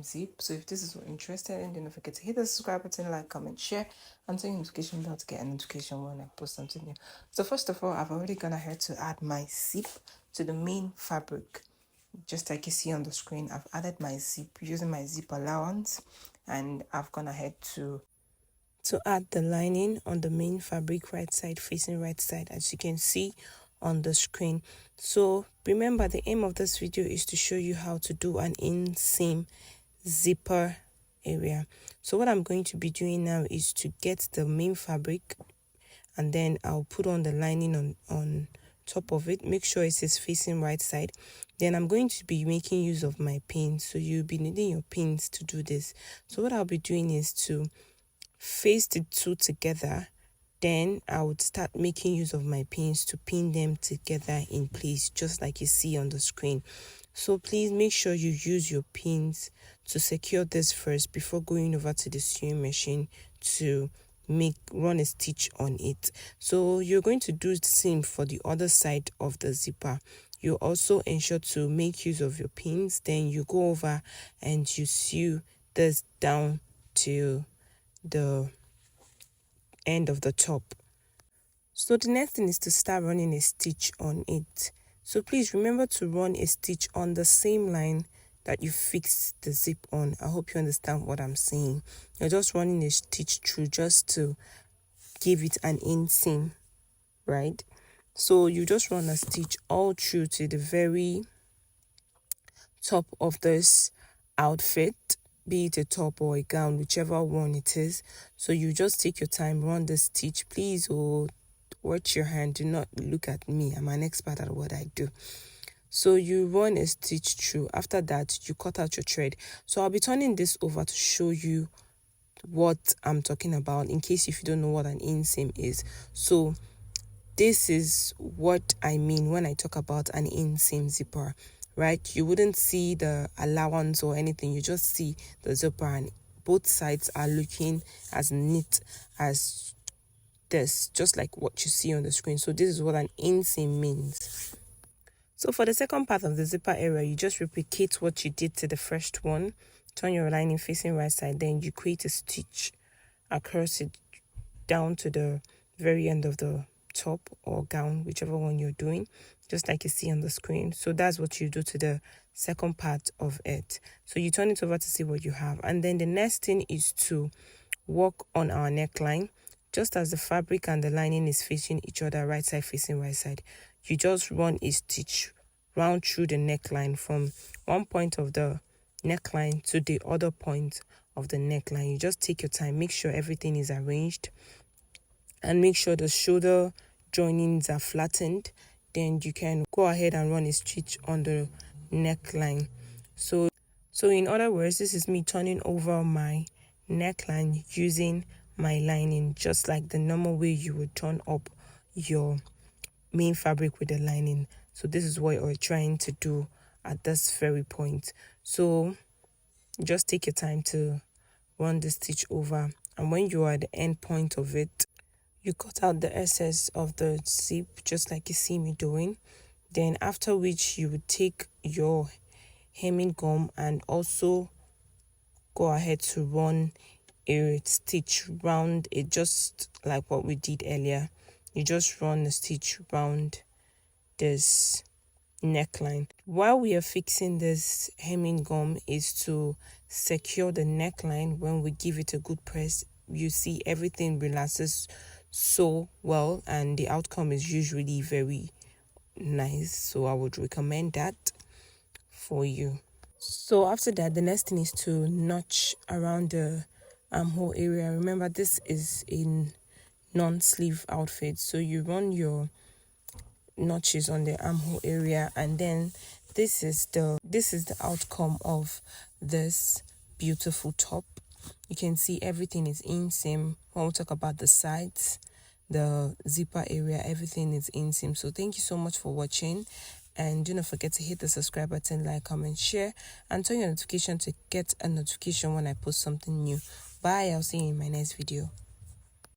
zip. So if this is what you're interested in, don't forget to hit the subscribe button, like, comment, share, and turn your notification bell to get a notification when I post something new. So first of all, I've already gone ahead to add my zip to the main fabric. Just like you see on the screen, I've added my zip using my zip allowance, and I've gone ahead to add the lining on the main fabric, right side facing right side, as you can see on the screen. So remember, the aim of this video is to show you how to do an inseam zipper area. So what I'm going to be doing now is to get the main fabric, and then I'll put on the lining on top of it. Make sure it is facing right side. Then I'm going to be making use of my pins, so you'll be needing your pins to do this. So what I'll be doing is to face the two together, then I would start making use of my pins to pin them together in place, just like you see on the screen. So please make sure you use your pins to secure this first before going over to the sewing machine to run a stitch on it. So you're going to do the same for the other side of the zipper. You also ensure to make use of your pins, then you go over and you sew this down to the end of the top. So the next thing is to start running a stitch on it. So please remember to run a stitch on the same line that you fixed the zip on. I hope you understand what I'm saying. You're just running a stitch through just to give it an inseam, right? So you just run a stitch all through to the very top of this outfit, be it a top or a gown, whichever one it is. So you just take your time, run the stitch. Please, watch your hand, do not look at me. I'm an expert at what I do. So you run a stitch through. After that, you cut out your thread. So I'll be turning this over to show you what I'm talking about, in case if you don't know what an inseam is. So this is what I mean when I talk about an inseam zipper, right? You wouldn't see the allowance or anything. You just see the zipper, and both sides are looking as neat as this, just like what you see on the screen. So this is what an inseam means. So for the second part of the zipper area, you just replicate what you did to the first one. Turn your lining facing right side, then you create a stitch across it down to the very end of the top or gown, whichever one you're doing, just like you see on the screen. So that's what you do to the second part of it. So you turn it over to see what you have, and then the next thing is to work on our neckline. Just as the fabric and the lining is facing each other, right side facing right side, you just run a stitch round through the neckline from one point of the neckline to the other point of the neckline. You just take your time, make sure everything is arranged, and make sure the shoulder joinings are flattened. Then you can go ahead and run a stitch on the neckline. So in other words, this is me turning over my neckline using my lining, just like the normal way you would turn up your main fabric with the lining. So this is what we're trying to do at this very point. So just take your time to run the stitch over, and when you are at the end point of it, you cut out the excess of the zip, just like you see me doing. Then after which you would take your hemming gum and also go ahead to run a stitch round it, just like what we did earlier. You just run a stitch round this neckline. While we are fixing this hemming gum is to secure the neckline. When we give it a good press, you see everything relaxes so well, and the outcome is usually very nice. So I would recommend that for you. So after that, the next thing is to notch around the armhole area. Remember, this is a non-sleeve outfit, so you run your notches on the armhole area, and then this is the outcome of this beautiful top. You can see everything is inseam. When we talk about the sides, the zipper area, everything is inseam. So thank you so much for watching, and do not forget to hit the subscribe button, like, comment, share, and turn your notification to get a notification when I post something new. Bye. I'll see you in my next video.